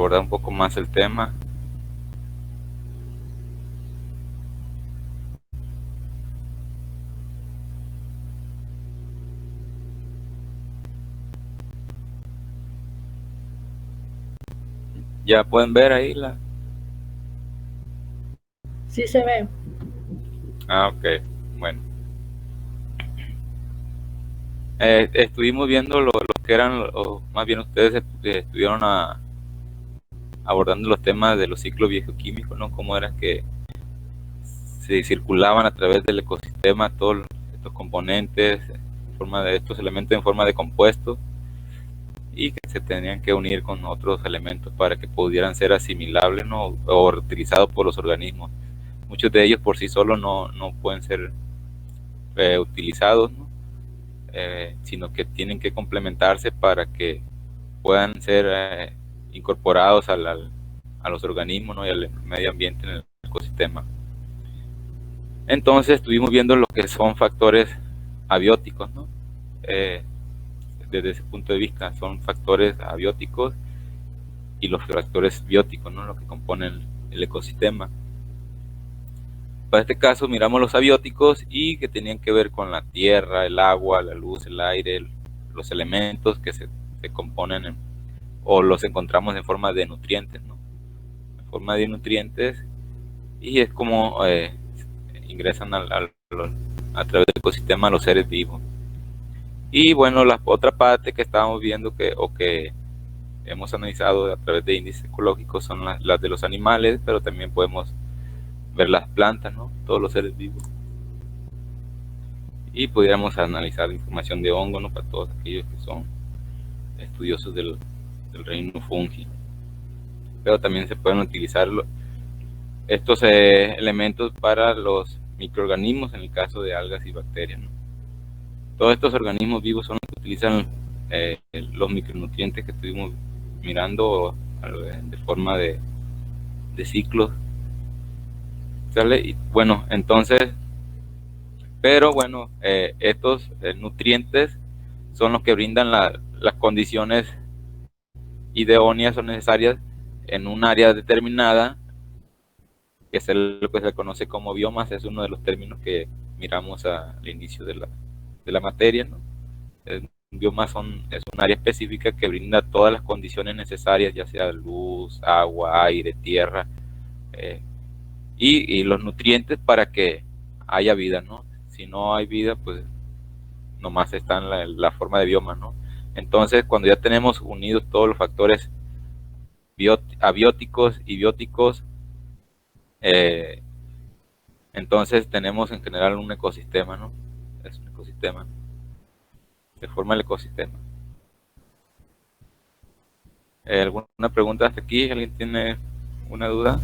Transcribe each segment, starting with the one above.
abordar un poco más el tema. Ya pueden ver ahí la... Sí se ve. Ah, ok, bueno. Estuvimos viendo lo que eran, o más bien ustedes estuvieron abordando los temas de los ciclos bioquímicos, ¿no? Cómo era que se circulaban a través del ecosistema todos estos componentes, en forma de estos elementos en forma de compuestos, y que se tenían que unir con otros elementos para que pudieran ser asimilables, ¿no? O reutilizados por los organismos. Muchos de ellos por sí solos no pueden ser utilizados, ¿no? Sino que tienen que complementarse para que puedan ser incorporados a los organismos, ¿no? Y al medio ambiente en el ecosistema. Entonces estuvimos viendo lo que son factores abióticos, ¿no? Eh, Desde ese punto de vista son factores abióticos y los factores bióticos, ¿no? Lo que componen el ecosistema. Para este caso miramos los abióticos y que tenían que ver con la tierra, el agua, la luz, el aire, los elementos que se componen o los encontramos en forma de nutrientes, ¿no? En forma de nutrientes, y es como ingresan a través del ecosistema los seres vivos. Y bueno, la otra parte que estábamos viendo que hemos analizado a través de índices ecológicos son las de los animales, pero también podemos ver las plantas, ¿no? Todos los seres vivos. Y pudiéramos analizar información de hongos, ¿no? Para todos aquellos que son estudiosos del reino fungi. Pero también se pueden utilizar estos elementos para los microorganismos en el caso de algas y bacterias, ¿no? Todos estos organismos vivos son los que utilizan los micronutrientes que estuvimos mirando de forma de ciclos, ¿sale? Y bueno, entonces, pero bueno, estos nutrientes son los que brindan las condiciones idóneas o necesarias en un área determinada, que es lo que se conoce como biomas. Es uno de los términos que miramos al inicio de la materia, ¿no? Un bioma es un área específica que brinda todas las condiciones necesarias, ya sea luz, agua, aire, tierra, eh, y los nutrientes para que haya vida, ¿no? Si no hay vida, pues nomás está en la forma de bioma, ¿no? Entonces, cuando ya tenemos unidos todos los factores abióticos y bióticos, eh, entonces tenemos en general un ecosistema, ¿no? Es un ecosistema, ¿no? Se forma el ecosistema. ¿Alguna pregunta hasta aquí? ¿Alguien tiene una duda?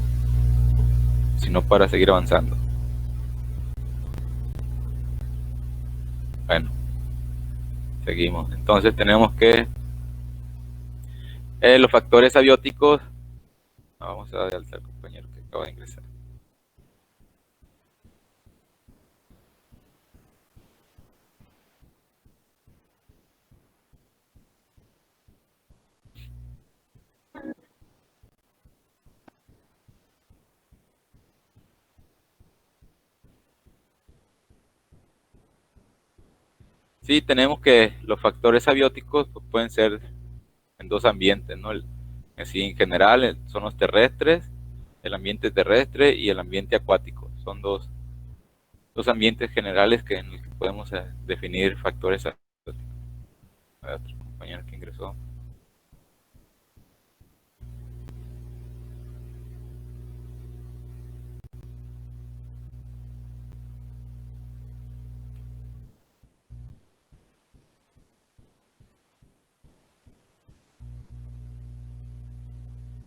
Si no, para seguir avanzando. Bueno, seguimos. Entonces tenemos que los factores abióticos. Vamos a dar alta al compañero que acaba de ingresar. Sí, tenemos que los factores abióticos pues, pueden ser en dos ambientes, ¿no? Así en general son los terrestres, el ambiente terrestre y el ambiente acuático. Son dos ambientes generales en los que podemos definir factores abióticos. Hay otro compañero que ingresó.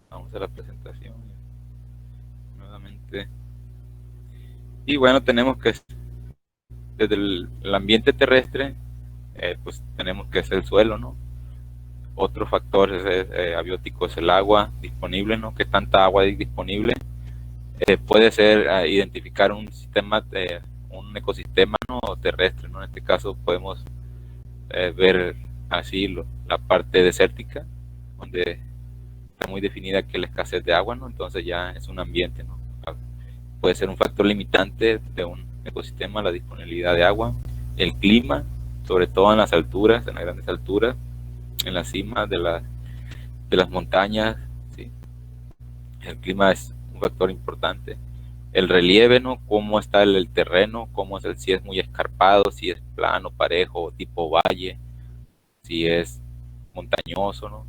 Vamos a la presentación nuevamente. Y bueno, tenemos que desde el ambiente terrestre, pues tenemos que es el suelo, ¿no? Otro factor abiótico es el agua disponible, ¿no? Que tanta agua hay disponible. Puede ser identificar un sistema, un ecosistema, ¿no? Terrestre, ¿no? En este caso podemos ver así la parte desértica, donde está muy definida que la escasez de agua, ¿no? Entonces ya es un ambiente, ¿no? Puede ser un factor limitante de un ecosistema la disponibilidad de agua, el clima, sobre todo en las alturas, en las grandes alturas, en las cimas de las montañas, ¿sí? El clima es un factor importante. El relieve, ¿no? Cómo está el terreno, cómo es si es muy escarpado, si es plano, parejo, tipo valle, si es montañoso, ¿no?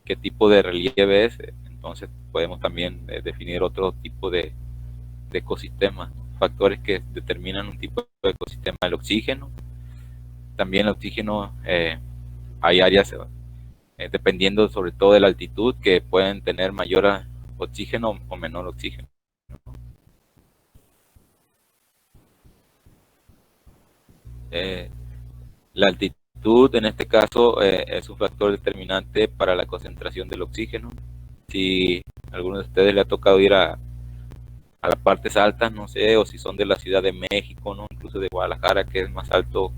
Qué tipo de relieve es. Entonces podemos también definir otro tipo de ecosistemas, ¿no? Factores que determinan un tipo de ecosistema. El oxígeno, también el oxígeno, hay áreas, dependiendo sobre todo de la altitud, que pueden tener mayor oxígeno o menor oxígeno. Eh, la altitud en este caso es un factor determinante para la concentración del oxígeno. Si a alguno de ustedes le ha tocado ir a las partes altas, no sé, o si son de la Ciudad de México, ¿no? Incluso de Guadalajara, que es más alto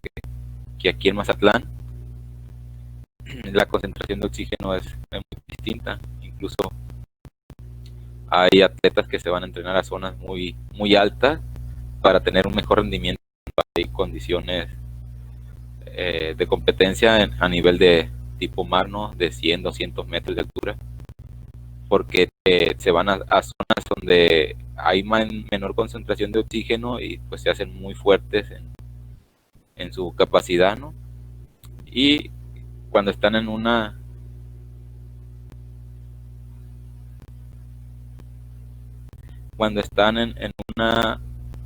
que aquí en Mazatlán, la concentración de oxígeno es muy distinta. Incluso hay atletas que se van a entrenar a zonas muy altas para tener un mejor rendimiento. Hay condiciones de competencia a nivel de tipo mar, ¿no? De 100, 200 metros de altura, porque se van a zonas donde hay menor concentración de oxígeno y pues se hacen muy fuertes en su capacidad, ¿no? Y cuando están en una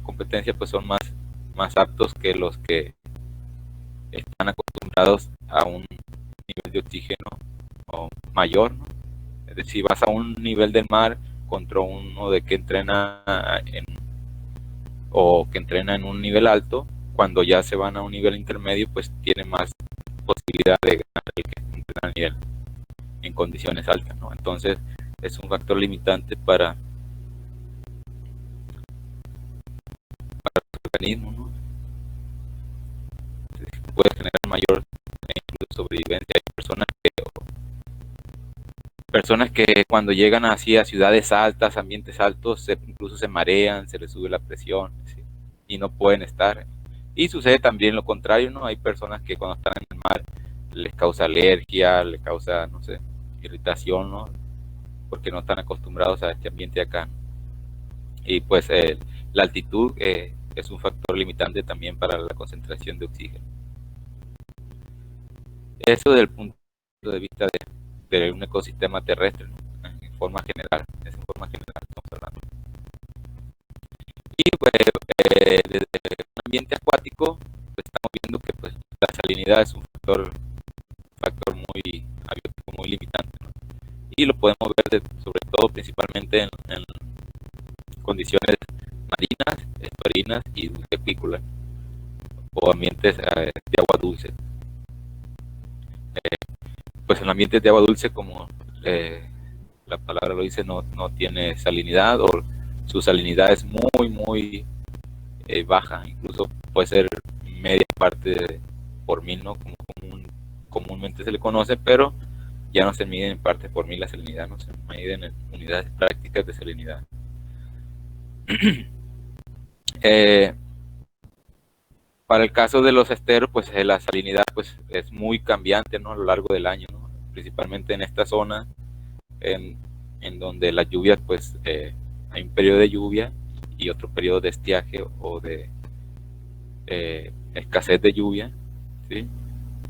competencia, pues son más aptos que los que están acostumbrados a un nivel de oxígeno mayor, ¿no? Es decir, si vas a un nivel del mar contra uno de que entrena o que entrena en un nivel alto, cuando ya se van a un nivel intermedio, pues tiene más posibilidad de ganar el que entrena a nivel en condiciones altas, ¿no? Entonces es un factor limitante para el organismo, ¿no? Puede generar mayor sobrevivencia. Hay personas que cuando llegan así a ciudades altas, ambientes altos, incluso se marean, se les sube la presión, ¿sí? Y no pueden estar. Y sucede también lo contrario, ¿no? Hay personas que cuando están en el mar les causa alergia, les causa, no sé, irritación, ¿no? Porque no están acostumbrados a este ambiente acá. Y pues la altitud es un factor limitante también para la concentración de oxígeno. Eso desde el punto de vista de un ecosistema terrestre, ¿no? En forma general, es en forma general estamos hablando. Y pues desde el ambiente acuático pues, estamos viendo que pues, la salinidad es un factor muy abiótico, muy limitante, ¿no? Y lo podemos ver sobre todo principalmente en condiciones marinas, estuarinas y acuícolas o ambientes de agua dulce. Pues en ambientes de agua dulce, como la palabra lo dice, no tiene salinidad o su salinidad es muy baja, incluso puede ser media parte por mil, ¿no? Como comúnmente se le conoce, pero ya no se mide en parte por mil la salinidad, no se mide en unidades prácticas de salinidad. Para el caso de los esteros, pues la salinidad pues, es muy cambiante, ¿no? A lo largo del año, ¿no? Principalmente en esta zona en donde las lluvias, pues hay un periodo de lluvia y otro periodo de estiaje o de escasez de lluvia, ¿sí?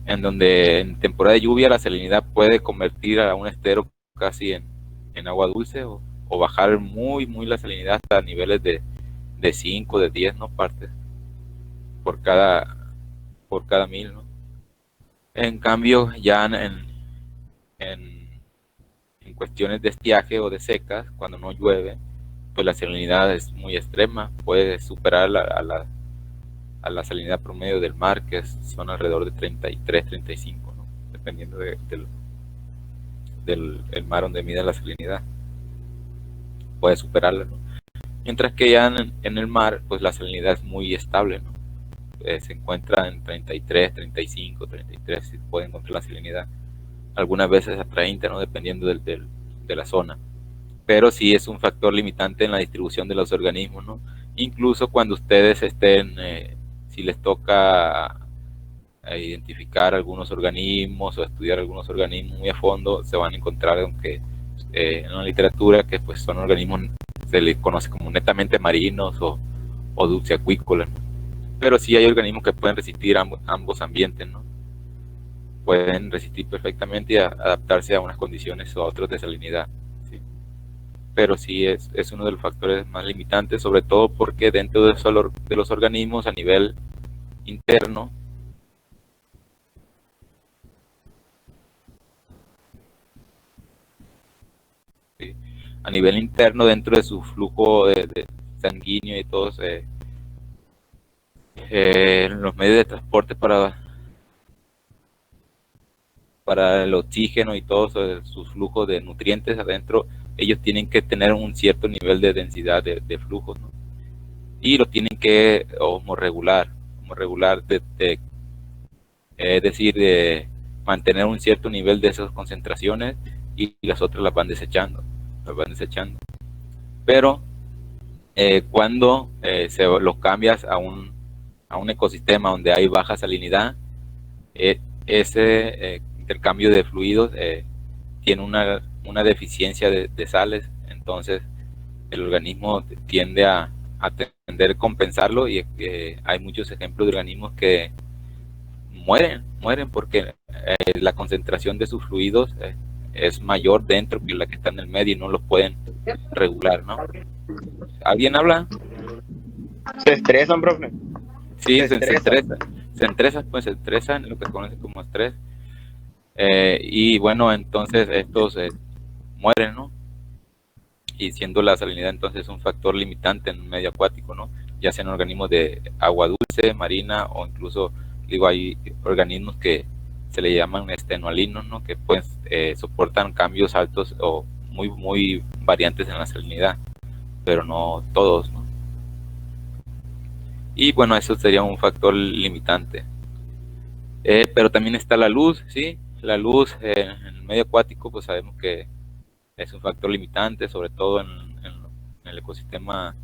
En donde en temporada de lluvia la salinidad puede convertir a un estero casi en agua dulce o bajar muy la salinidad hasta niveles de 5, de 10, ¿no? Partes por cada mil, ¿no? En cambio, ya en, en cuestiones de estiaje o de secas, cuando no llueve, pues la salinidad es muy extrema, puede superar a la salinidad promedio del mar, que son alrededor de 33, 35, ¿no? Dependiendo del el mar donde mide la salinidad, puede superarla, ¿no? Mientras que ya en el mar, pues la salinidad es muy estable, ¿no? Se encuentra en 33, 35, 33, se puede encontrar la salinidad. Algunas veces a 30, ¿no? Dependiendo de la zona. Pero sí es un factor limitante en la distribución de los organismos, ¿no? Incluso cuando ustedes estén, si les toca identificar algunos organismos o estudiar algunos organismos muy a fondo, se van a encontrar aunque en la literatura que pues son organismos, se les conoce como netamente marinos o dulceacuícolas, ¿no? Pero sí hay organismos que pueden resistir ambos ambientes, ¿no? Pueden resistir perfectamente y adaptarse a unas condiciones o a otras de salinidad, ¿sí? Pero sí es uno de los factores más limitantes, sobre todo porque dentro de los organismos a nivel interno, ¿sí? A nivel interno, dentro de su flujo de sanguíneo y todos los medios de transporte para el oxígeno y todos sus flujos de nutrientes adentro, ellos tienen que tener un cierto nivel de densidad de flujos, ¿no? Y lo tienen que homorregular, es decir, de mantener un cierto nivel de esas concentraciones y las otras las van desechando. Pero cuando los cambias a un ecosistema donde hay baja salinidad, ese intercambio de fluidos tiene una deficiencia de sales, entonces el organismo tiende a tender a compensarlo y hay muchos ejemplos de organismos que mueren porque la concentración de sus fluidos es mayor dentro que la que está en el medio y no los pueden regular, ¿no? ¿Alguien habla? ¿Se estresan, profe? Sí, se estresan en lo que se conoce como estrés. Y bueno, entonces estos mueren, ¿no? Y siendo la salinidad entonces un factor limitante en un medio acuático, ¿no? Ya sean organismos de agua dulce, marina o incluso, digo, hay organismos que se le llaman estenoalinos, ¿no? Que pues soportan cambios altos o muy variantes en la salinidad, pero no todos, ¿no? Y bueno, eso sería un factor limitante. Pero también está la luz, ¿sí? La luz en el medio acuático, pues sabemos que es un factor limitante, sobre todo en el ecosistema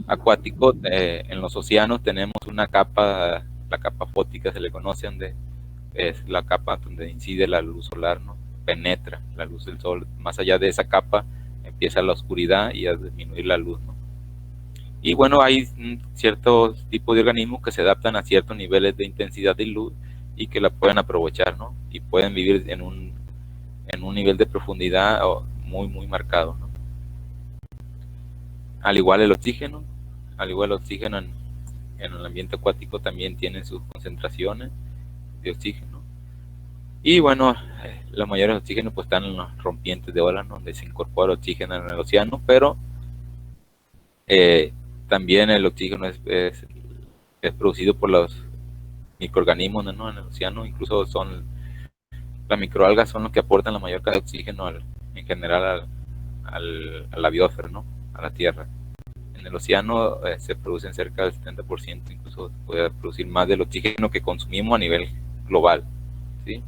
acuático. En los océanos tenemos una capa, la capa fótica se le conoce, donde es la capa donde incide la luz solar, ¿no? Penetra la luz del sol. Más allá de esa capa empieza la oscuridad y a disminuir la luz, ¿no? Y bueno, hay ciertos tipos de organismos que se adaptan a ciertos niveles de intensidad de luz y que la pueden aprovechar, ¿no? Y pueden vivir en un nivel de profundidad muy marcado, ¿no? Al igual el oxígeno en el ambiente acuático también tiene sus concentraciones de oxígeno. Y bueno, los mayores oxígenos pues están en los rompientes de olas, ¿no? Donde se incorpora oxígeno en el océano, pero también el oxígeno es producido por los microorganismos, ¿no? En el océano. Incluso las microalgas son los que aportan la mayor cantidad de oxígeno en general a la biosfera, ¿no? A la Tierra. En el océano se producen cerca del 70%, incluso puede producir más del oxígeno que consumimos a nivel global, ¿sí?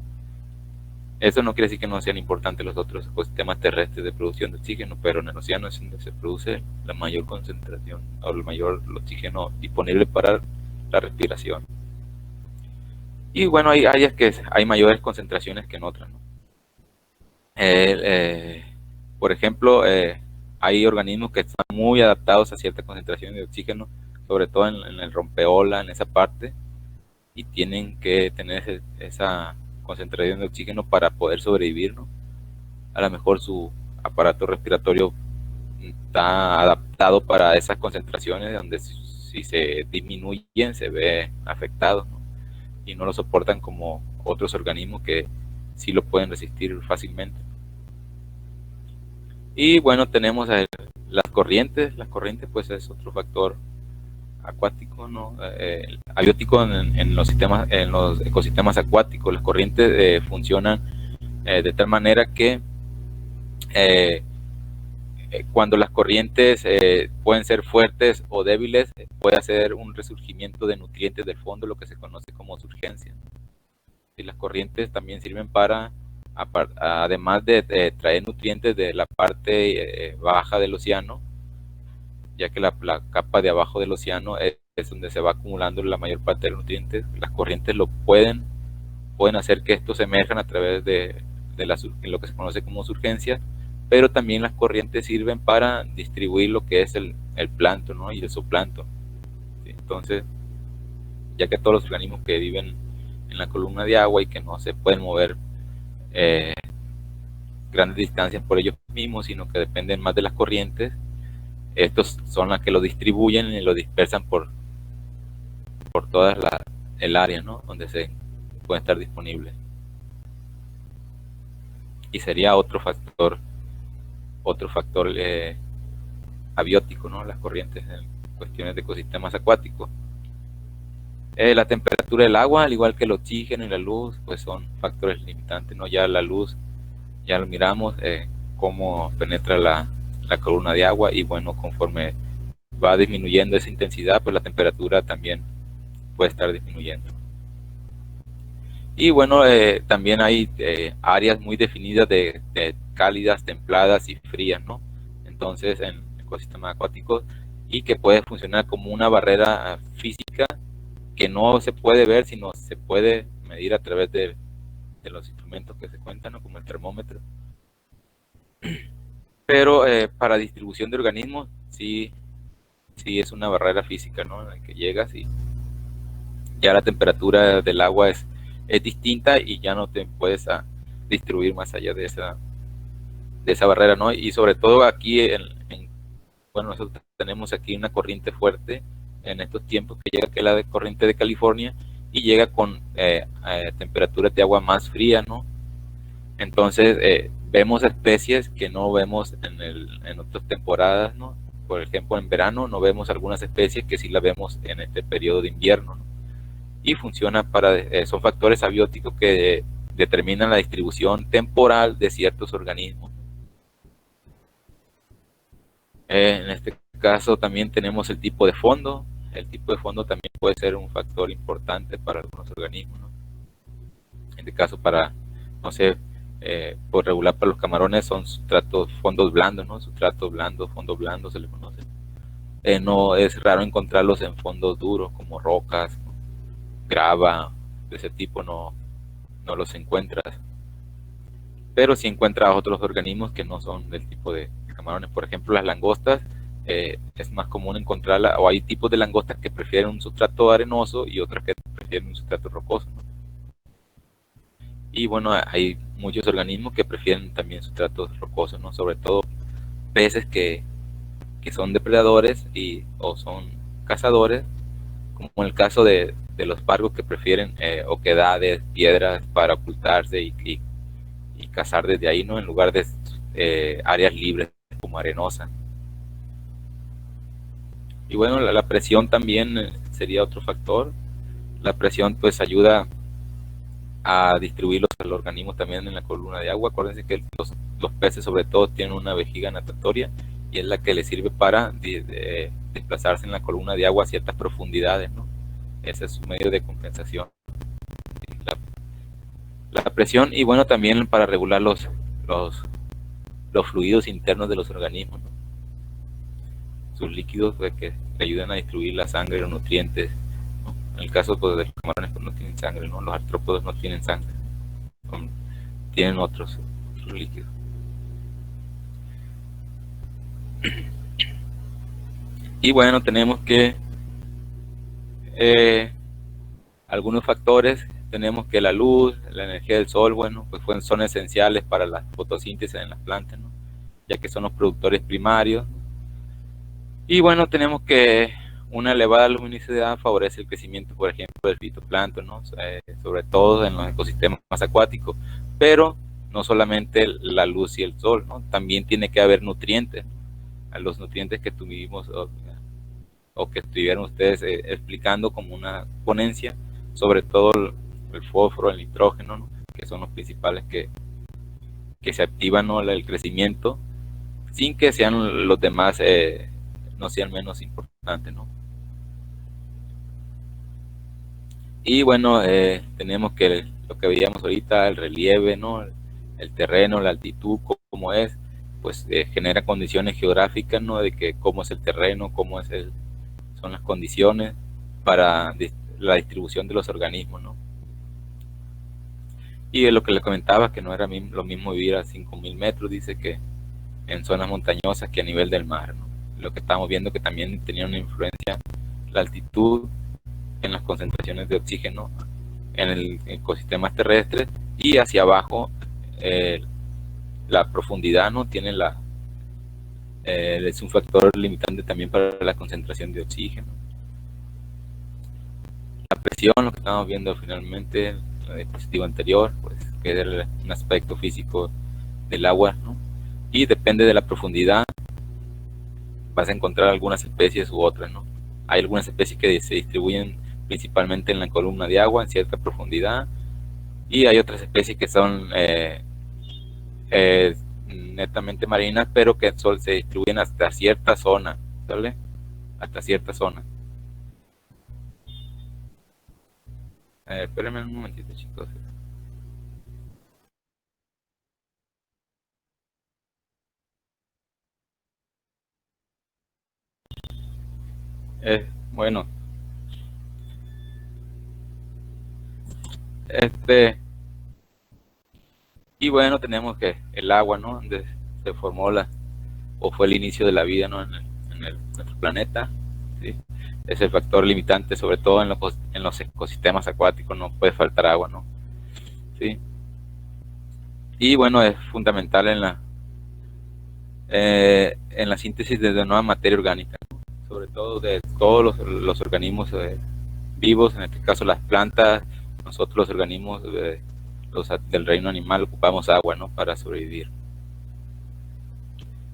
Eso no quiere decir que no sean importantes los otros ecosistemas terrestres de producción de oxígeno, pero en el océano es donde se produce la mayor concentración o el mayor oxígeno disponible para la respiración. Y bueno, hay áreas que hay mayores concentraciones que en otras, ¿no? Por ejemplo, hay organismos que están muy adaptados a cierta concentración de oxígeno, sobre todo en el rompeola, en esa parte, y tienen que tener esa concentración de oxígeno para poder sobrevivir, ¿no? A lo mejor su aparato respiratorio está adaptado para esas concentraciones donde si se disminuyen se ve afectado, ¿no? Y no lo soportan como otros organismos que sí lo pueden resistir fácilmente. Y bueno, tenemos las corrientes pues es otro factor acuático, ¿no? Abiótico en los ecosistemas acuáticos. Las corrientes funcionan de tal manera que cuando las corrientes pueden ser fuertes o débiles, puede hacer un resurgimiento de nutrientes del fondo, lo que se conoce como surgencia. Y las corrientes también sirven para además de traer nutrientes de la parte baja del océano, ya que la capa de abajo del océano es donde se va acumulando la mayor parte de los nutrientes. Las corrientes pueden hacer que estos emerjan a través de lo que se conoce como surgencia, pero también las corrientes sirven para distribuir lo que es el plancton, ¿no? Y el zooplancton. ¿Sí? Entonces, ya que todos los organismos que viven en la columna de agua y que no se pueden mover grandes distancias por ellos mismos, sino que dependen más de las corrientes, estos son las que lo distribuyen y lo dispersan por toda el área, ¿no? Donde se pueden estar disponibles. Y sería otro factor abiótico, ¿no? Las corrientes en cuestiones de ecosistemas acuáticos. La temperatura del agua, al igual que el oxígeno y la luz, pues son factores limitantes, ¿no? Ya la luz, ya lo miramos, cómo penetra la columna de agua, y bueno, conforme va disminuyendo esa intensidad, pues la temperatura también puede estar disminuyendo. Y bueno, también hay áreas muy definidas de cálidas, templadas y frías, ¿no? Entonces, en ecosistemas acuáticos, y que puede funcionar como una barrera física que no se puede ver, sino se puede medir a través de los instrumentos que se cuentan, ¿no? Como el termómetro. Pero para distribución de organismos, sí es una barrera física, ¿no? En la que llegas y ya la temperatura del agua es distinta y ya no te puedes distribuir más allá de esa barrera, ¿no? Y sobre todo aquí, bueno, nosotros tenemos aquí una corriente fuerte en estos tiempos que llega, que es la corriente de California, y llega con temperaturas de agua más fría, ¿no? Entonces vemos especies que no vemos en otras temporadas, ¿no? Por ejemplo, en verano no vemos algunas especies que sí las vemos en este periodo de invierno, ¿no? Y funciona son factores abióticos que determinan la distribución temporal de ciertos organismos. En este caso también tenemos el tipo de fondo. El tipo de fondo también puede ser un factor importante para algunos organismos, ¿no? En este caso, no sé, por regular para los camarones son fondos blandos, ¿no? Sustratos blandos, fondos blandos se les conoce. No es raro encontrarlos en fondos duros como rocas, grava, de ese tipo no los encuentras. Pero si encuentras otros organismos que no son del tipo de camarones. Por ejemplo, las langostas, es más común encontrarlas, o hay tipos de langostas que prefieren un sustrato arenoso y otras que prefieren un sustrato rocoso, ¿no? Y bueno, hay muchos organismos que prefieren también sustratos rocosos, ¿no? Sobre todo peces que son depredadores o son cazadores, como en el caso de los pargos, que prefieren oquedades, piedras para ocultarse y cazar desde ahí, ¿no? En lugar de áreas libres como arenosa. Y bueno, la presión también sería otro factor. La presión pues ayuda a distribuir los organismos también en la columna de agua. Acuérdense que los peces sobre todo tienen una vejiga natatoria y es la que les sirve para desplazarse en la columna de agua a ciertas profundidades, ¿no? Ese es su medio de compensación. La presión, y bueno, también para regular los fluidos internos de los organismos, ¿no? Sus líquidos, pues, que le ayudan a distribuir la sangre y los nutrientes, ¿no? En el caso pues, de los camarones, pues, no tienen sangre, ¿no? Los artrópodos no tienen sangre, tienen otros líquidos. Y bueno, tenemos que algunos factores. Tenemos que la luz, la energía del sol, bueno, pues son esenciales para la fotosíntesis en las plantas, ¿no? Ya que son los productores primarios. Y bueno, tenemos que una elevada luminosidad favorece el crecimiento, por ejemplo, del fitoplancton, ¿no? Sobre todo en los ecosistemas acuáticos. Pero no solamente la luz y el sol, ¿no? También tiene que haber nutrientes, ¿no? Los nutrientes que tuvimos o que estuvieron ustedes explicando como una ponencia, sobre todo el fósforo, el nitrógeno, ¿no? Que son los principales que se activan, ¿no? El crecimiento, sin que sean los demás no sean menos importantes, ¿no? Y bueno, tenemos que lo que veíamos ahorita, el relieve, ¿no? el terreno, la altitud, cómo es, pues genera condiciones geográficas, ¿no? De que cómo es el terreno, cómo es son las condiciones para la distribución de los organismos, ¿no? Y de lo que le comentaba, que no era lo mismo vivir a 5.000 metros, dice que en zonas montañosas que a nivel del mar, ¿no? Lo que estamos viendo que también tenía una influencia la altitud en las concentraciones de oxígeno en el ecosistemas terrestres, y hacia abajo la profundidad no tiene es un factor limitante también para la concentración de oxígeno. La presión, lo que estamos viendo finalmente en la diapositiva anterior, pues que es un aspecto físico del agua, ¿no? Y depende de la profundidad vas a encontrar algunas especies u otras, ¿no? Hay algunas especies que se distribuyen principalmente en la columna de agua en cierta profundidad, y hay otras especies que son netamente marinas, pero que solo se distribuyen hasta cierta zona, ¿vale? Hasta cierta zona. Espérenme un momentito, chicos. Bueno, y bueno, tenemos que el agua, ¿no? Donde se formó o fue el inicio de la vida, ¿no? Nuestro planeta, ¿sí? Es el factor limitante, sobre todo en los ecosistemas acuáticos, no puede faltar agua, ¿no? ¿Sí? Y bueno, es fundamental en la síntesis de nueva materia orgánica, ¿no? Sobre todo de todos los organismos vivos, en este caso las plantas, nosotros los organismos del reino animal ocupamos agua, ¿no? Para sobrevivir.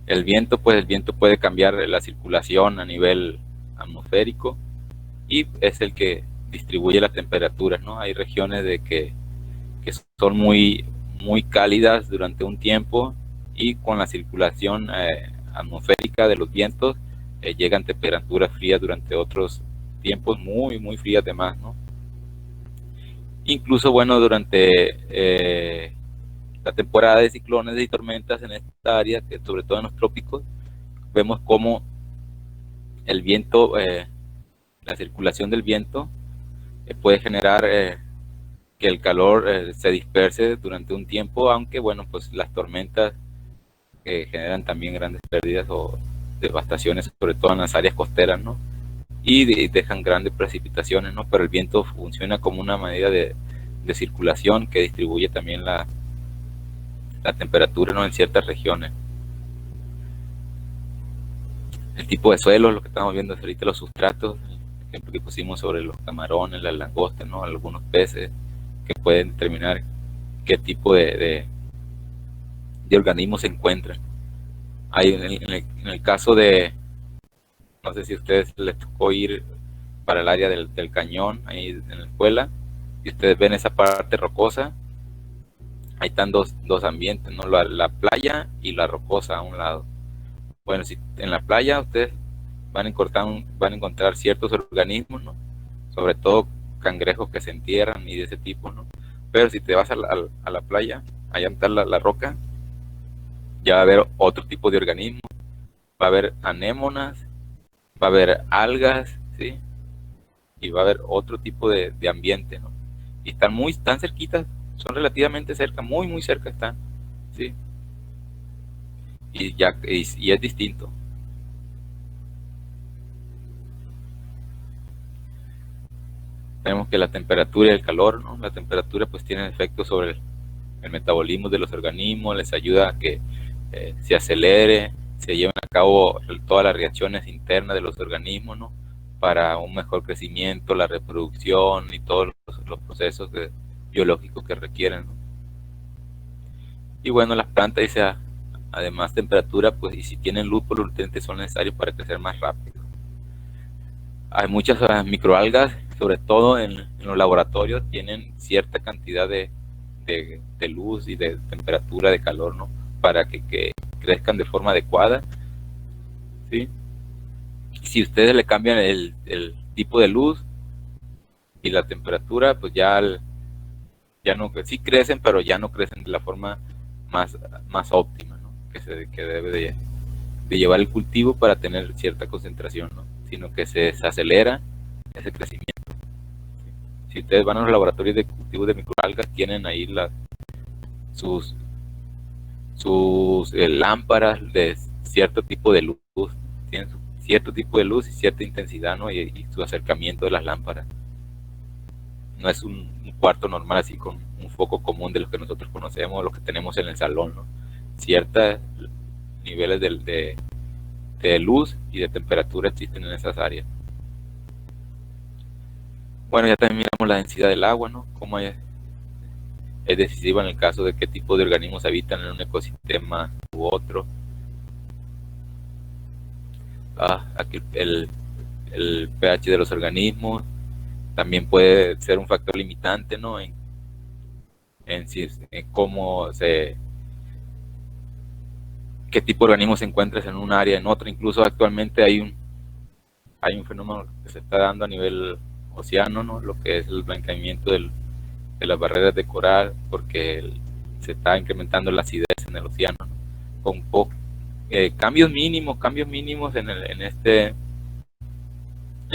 El viento, pues el viento puede cambiar la circulación a nivel atmosférico y es el que distribuye las temperaturas, ¿no? Hay regiones que son muy cálidas durante un tiempo, y con la circulación atmosférica de los vientos llegan temperaturas frías durante otros tiempos muy frías además, ¿no? Incluso, bueno, durante la temporada de ciclones y tormentas en esta área, que sobre todo en los trópicos, vemos cómo el viento, la circulación del viento puede generar que el calor se disperse durante un tiempo, aunque bueno, pues las tormentas generan también grandes pérdidas o devastaciones, sobre todo en las áreas costeras, ¿no? Y dejan grandes precipitaciones, ¿no? Pero el viento funciona como una medida de circulación que distribuye también la temperatura, ¿no? En ciertas regiones. El tipo de suelo, lo que estamos viendo es ahorita los sustratos, el ejemplo que pusimos sobre los camarones, las langostas, ¿no? Algunos peces que pueden determinar qué tipo de organismos se encuentran. Hay en el caso de, no sé si a ustedes les tocó ir para el área del cañón, ahí en la escuela, y ustedes ven esa parte rocosa, ahí están dos ambientes, ¿no? La playa y la rocosa a un lado. Bueno, si en la playa ustedes van a encontrar ciertos organismos, ¿no? Sobre todo cangrejos que se entierran y de ese tipo, ¿no? Pero si te vas a la playa, allá está la roca, ya va a haber otro tipo de organismos, va a haber anémonas, va a haber algas, ¿sí? Y va a haber otro tipo de ambiente, ¿no? Y están cerquitas, son relativamente cerca, muy cerca están, ¿sí? Y es distinto. Vemos que la temperatura y el calor, ¿no? La temperatura pues tiene efectos sobre el metabolismo de los organismos, les ayuda a que se acelere, se lleven a cabo todas las reacciones internas de los organismos, ¿no? Para un mejor crecimiento, la reproducción y todos los procesos biológicos que requieren, ¿no? Y bueno, las plantas, dice, además temperatura, pues, y si tienen luz, pues los nutrientes son necesarios para crecer más rápido. Hay muchas microalgas, sobre todo en los laboratorios, tienen cierta cantidad de luz y de temperatura, de calor, ¿no? Para que crezcan de forma adecuada, ¿sí? Y si ustedes le cambian el tipo de luz y la temperatura, pues ya no, sí crecen, pero ya no crecen de la forma más óptima, ¿no? Que debe de llevar el cultivo para tener cierta concentración, ¿no? Sino que se desacelera ese crecimiento. Si ustedes van a los laboratorios de cultivo de microalgas, tienen ahí sus lámparas de cierto tipo de luz, tienen cierto tipo de luz y cierta intensidad, ¿no? Y su acercamiento de las lámparas. No es un cuarto normal así con un foco común de los que nosotros conocemos, los que tenemos en el salón, ¿no? Ciertos niveles de luz y de temperatura existen en esas áreas. Bueno, ya también miramos la densidad del agua, ¿no? Cómo es decisiva en el caso de qué tipo de organismos habitan en un ecosistema u otro. Aquí el pH de los organismos también puede ser un factor limitante, ¿no? En cómo qué tipo de organismo se encuentra en un área, en otra. Incluso actualmente hay un fenómeno que se está dando a nivel océano, ¿no? Lo que es el blanqueamiento de las barreras de coral, porque se está incrementando la acidez en el océano, ¿no? Con cambios mínimos en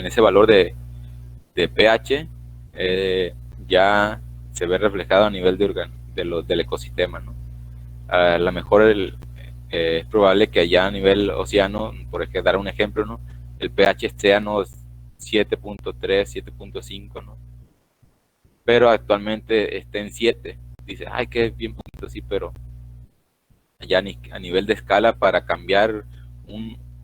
ese valor de pH, ya se ve reflejado a nivel del ecosistema, ¿no? A lo mejor es probable que allá a nivel océano, por ejemplo, dar un ejemplo, ¿no? El pH sea, ¿no? 7.3, 7.5, ¿no? Pero actualmente está en 7. Dice, ay, que bien poquito, sí, pero ya a nivel de escala, para cambiar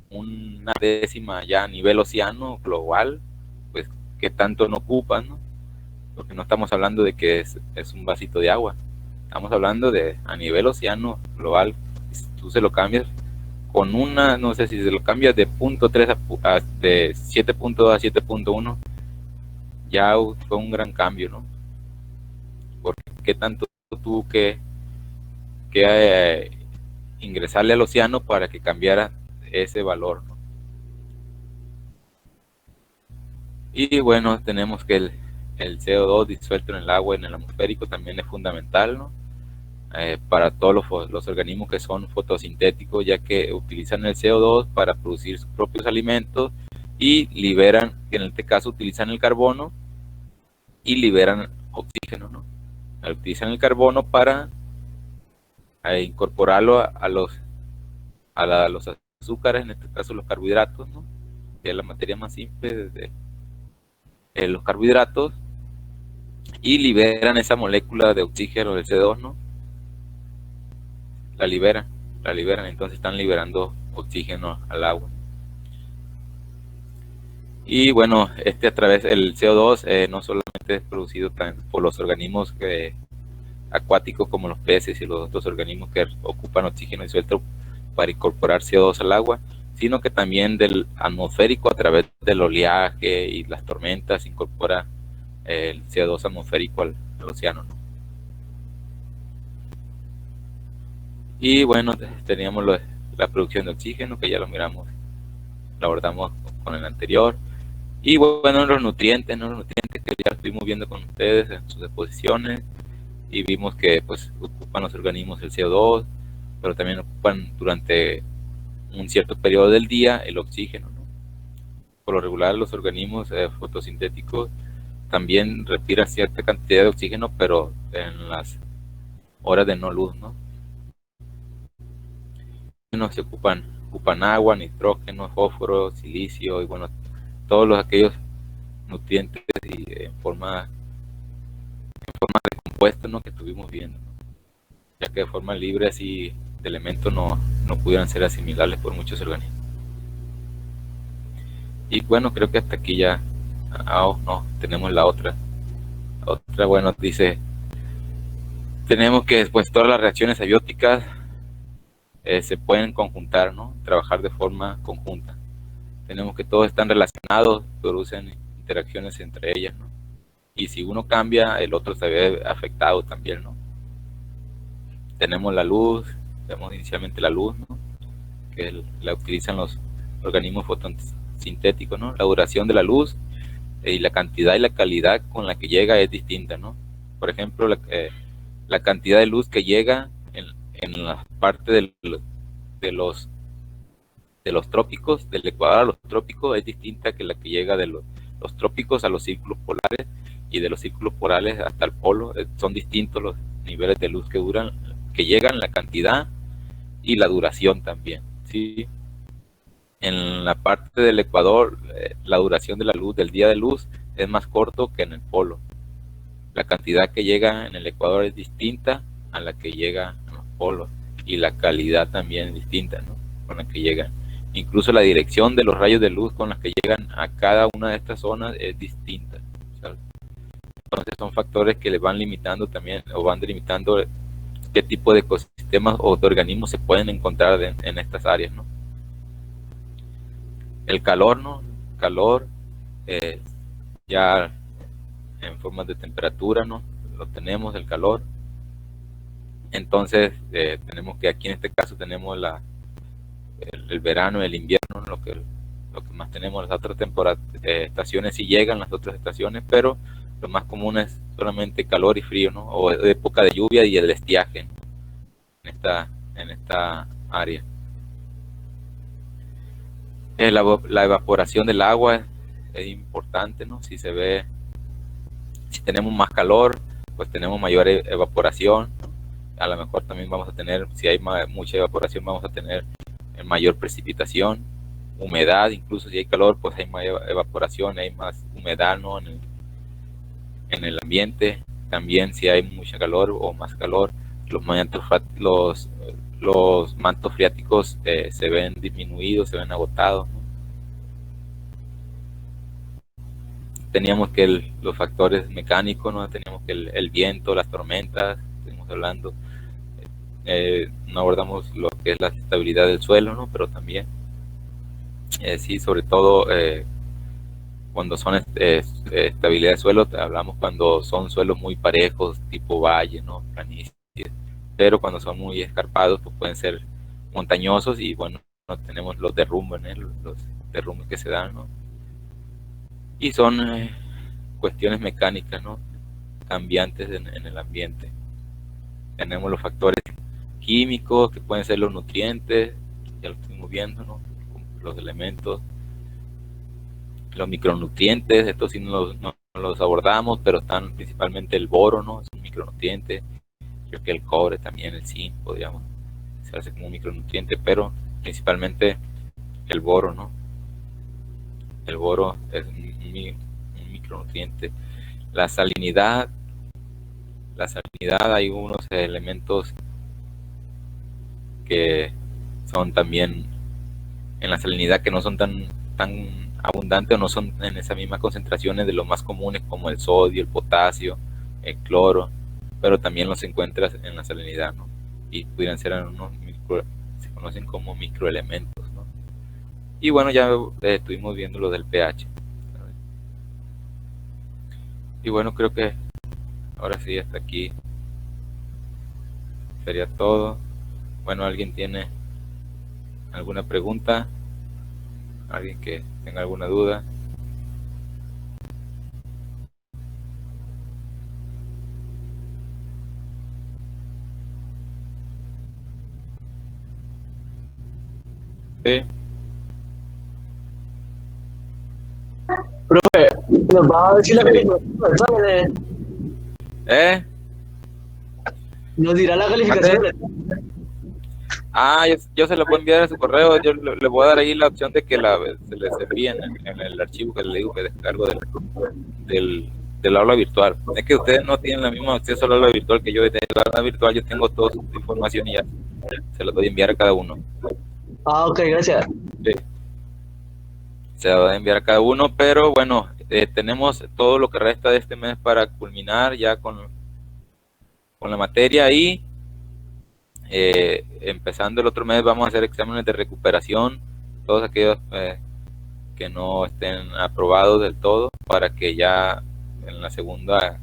una décima ya a nivel océano global, pues qué tanto no ocupan, ¿no? Porque no estamos hablando de que es un vasito de agua, estamos hablando de a nivel océano global. Si tú se lo cambias con no sé, si se lo cambias de 0.3 de 7.2 a 7.1, ya fue un gran cambio, ¿no? Porque qué tanto tuvo que ingresarle al océano para que cambiara ese valor, ¿no? Y bueno, tenemos que el CO2 disuelto en el agua, en el atmosférico, también es fundamental, ¿no? Para todos los organismos que son fotosintéticos, ya que utilizan el CO2 para producir sus propios alimentos y liberan, en este caso utilizan el carbono y liberan oxígeno, ¿no? Utilizan el carbono para incorporarlo a los azúcares, en este caso los carbohidratos, ¿no? Que es la materia más simple de los carbohidratos, y liberan esa molécula de oxígeno del C2, ¿no? La liberan, entonces están liberando oxígeno al agua. Y bueno, a través del CO2 no solamente es producido por los organismos acuáticos como los peces y los otros organismos que ocupan oxígeno disuelto para incorporar CO2 al agua, sino que también del atmosférico, a través del oleaje y las tormentas, incorpora el CO2 atmosférico al océano, ¿no? Y bueno, teníamos la producción de oxígeno, que ya lo miramos, lo abordamos con el anterior. Y bueno, los nutrientes que ya estuvimos viendo con ustedes en sus exposiciones, y vimos que pues ocupan los organismos el CO2, pero también ocupan durante un cierto periodo del día el oxígeno, ¿no? Por lo regular, los organismos fotosintéticos también respiran cierta cantidad de oxígeno, pero en las horas de no luz, ¿no? Se ocupan agua, nitrógeno, fósforo, silicio y bueno, todos aquellos nutrientes y en forma de compuesto, ¿no? Que estuvimos viendo, ¿no? Ya que de forma libre así de elementos no pudieran ser asimilables por muchos organismos. Y bueno, creo que hasta aquí ya. No, tenemos la otra. Bueno, dice, tenemos que después todas las reacciones abióticas se pueden conjuntar, ¿no? Trabajar de forma conjunta. Tenemos que todos están relacionados, producen interacciones entre ellas, ¿no? Y si uno cambia, el otro se ve afectado también, ¿no? Tenemos la luz, vemos inicialmente la luz, ¿no? Que la utilizan los organismos fotosintéticos, ¿no? La duración de la luz y la cantidad y la calidad con la que llega es distinta, ¿no? Por ejemplo, la cantidad de luz que llega en la parte de los trópicos, del Ecuador a los trópicos, es distinta que la que llega de los trópicos a los círculos polares, y de los círculos polares hasta el polo. Son distintos los niveles de luz que llegan, la cantidad y la duración también, ¿sí? En la parte del Ecuador, la duración de la luz, del día de luz, es más corto que en el polo. La cantidad que llega en el Ecuador es distinta a la que llega en los polos, y la calidad también es distinta, ¿no?, con la que llegan. Incluso la dirección de los rayos de luz con las que llegan a cada una de estas zonas es distinta, ¿sabes? Entonces son factores que le van limitando también, o van delimitando qué tipo de ecosistemas o de organismos se pueden encontrar en estas áreas, ¿no? El calor, ¿no? Calor, ya en formas de temperatura, ¿no? Lo tenemos, el calor. Entonces, tenemos que aquí en este caso tenemos el verano, el invierno, lo que más tenemos. Las otras estaciones sí llegan, las otras estaciones, pero lo más común es solamente calor y frío, ¿no? O época de lluvia y el estiaje, ¿no?, en esta área. La evaporación del agua es importante, ¿no? Si tenemos más calor, pues tenemos mayor evaporación. A lo mejor también vamos a tener, si hay mucha evaporación, vamos a tener mayor precipitación, humedad. Incluso si hay calor, pues hay más evaporación, hay más humedad, ¿no?, en el ambiente. También si hay mucha calor o más calor, los mantos freáticos se ven disminuidos, se ven agotados, ¿no? Teníamos que los factores mecánicos, ¿no? Teníamos que el viento, las tormentas, estuvimos hablando. No abordamos lo que es la estabilidad del suelo, ¿no? Pero también, sí, sobre todo cuando son estabilidad de suelo, hablamos cuando son suelos muy parejos, tipo valle, ¿no?, planicies. Pero cuando son muy escarpados, pues pueden ser montañosos, y bueno, no tenemos los derrumbes, ¿no?, los derrumbes que se dan, ¿no? Y son cuestiones mecánicas, ¿no?, cambiantes en el ambiente. Tenemos los factores químicos, que pueden ser los nutrientes, ya lo estuvimos viendo, ¿no?, los elementos, los micronutrientes. Estos sí no los abordamos, pero están principalmente el boro, ¿no?, es un micronutriente. Creo que el cobre también, el zinc, podríamos hacerse como un micronutriente, pero principalmente el boro, ¿no? El boro es un micronutriente. La salinidad, hay unos elementos que son también en la salinidad, que no son tan abundantes, o no son en esas mismas concentraciones de los más comunes, como el sodio, el potasio, el cloro, pero también los encuentras en la salinidad, ¿no? Y pudieran ser se conocen como microelementos, ¿no? Y bueno, ya estuvimos viendo lo del pH, ¿sabes? Y bueno, creo que ahora sí, hasta aquí sería todo. Bueno, ¿alguien tiene alguna pregunta? ¿Alguien que tenga alguna duda? Sí. Profe, ¿nos va a decir la calificación de los exámenes? ¿Nos dirá la calificación de los exámenes? Yo se lo puedo enviar a su correo. Yo le voy a dar ahí la opción de que se les envíe en el archivo que le digo que descargo del aula virtual. Es que ustedes no tienen el mismo acceso al aula virtual que yo. En la aula virtual yo tengo toda su información y ya se lo doy a enviar a cada uno. Ok, gracias. Sí. Se lo voy a enviar a cada uno, pero bueno, tenemos todo lo que resta de este mes para culminar ya con la materia, y empezando el otro mes vamos a hacer exámenes de recuperación, todos aquellos que no estén aprobados del todo, para que ya en la segunda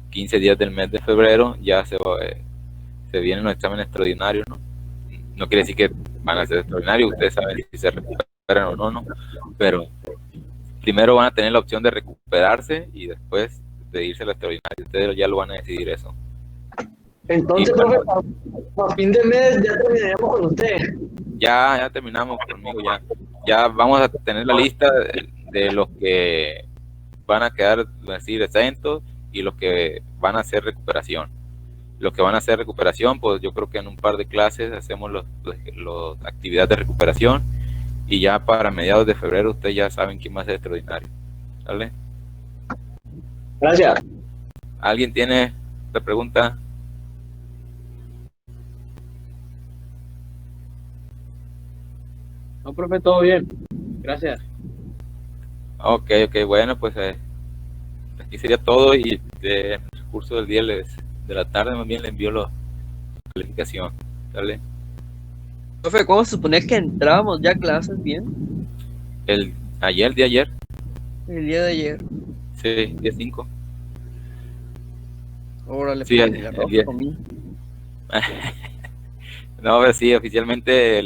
15 días del mes de febrero ya se vienen los exámenes extraordinarios, ¿no? No quiere decir que van a ser extraordinarios, ustedes saben si se recuperan o no, pero primero van a tener la opción de recuperarse y después de irse a lo extraordinario. Ustedes ya lo van a decidir eso. Entonces, Y bueno, profe, a fin de mes ya terminaríamos con usted. ya terminamos conmigo, ya vamos a tener la lista de los que van a quedar así exentos y los que van a hacer recuperación. Los que van a hacer recuperación, pues yo creo que en un par de clases hacemos los actividades de recuperación y ya para mediados de febrero ustedes ya saben quién va a ser extraordinario. ¿Vale? Gracias. ¿Alguien tiene otra pregunta? No, profe, todo bien. Gracias. Ok, bueno, pues aquí sería todo y en el curso del día de la tarde más bien le envío la calificación. ¿Vale? Profe, ¿cómo se suponía que entrábamos ya a clases bien? El día ayer, El día de ayer. sí, día 5. Órale, Sí, pues, el la ropa día. comí. No, pero sí, oficialmente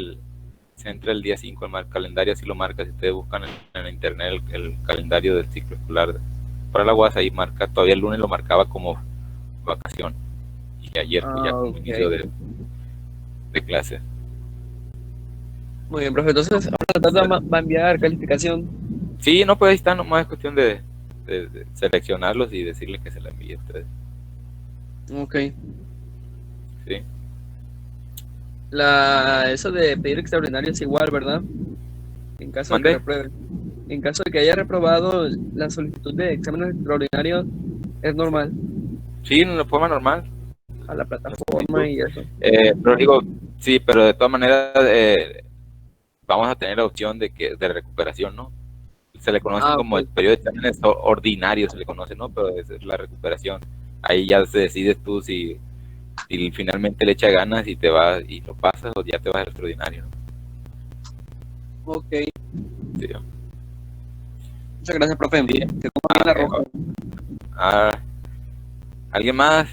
se entra el día 5, el calendario así lo marca. Si ustedes buscan en internet el calendario del ciclo escolar para la UAS, ahí marca, todavía el lunes lo marcaba como vacación. Y ayer pues, ya como Ok. inicio de clase. Muy bien, profe. Entonces, ahora la tarde va a enviar calificación. Sí, no, pues ahí está, nomás es cuestión de seleccionarlos y decirles que se la envíe a ustedes. Ok. Sí. Eso de pedir extraordinario es igual, ¿verdad? En caso de ¿Mande? que repruebe. En caso de que haya reprobado la solicitud de exámenes extraordinarios, es normal Sí, en la forma normal. a la plataforma y eso. Pero digo, sí, pero de todas maneras vamos a tener la opción de recuperación, ¿no? Se le conoce como el Ok. periodo de exámenes ordinario, se le conoce, ¿no? Pero es la recuperación. Ahí ya se decides tú si finalmente le echa ganas y te vas y lo pasas o ya te vas al extraordinario, ¿no? Ok. Sí. Muchas gracias, profe. Sí. Que coma bien la ropa. Ah, ¿alguien más?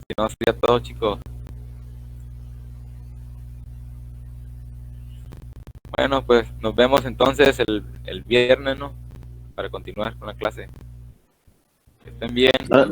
Si no, sería todo, chicos. Bueno, pues nos vemos entonces el viernes, ¿no? Para continuar con la clase. Que estén bien. Ah,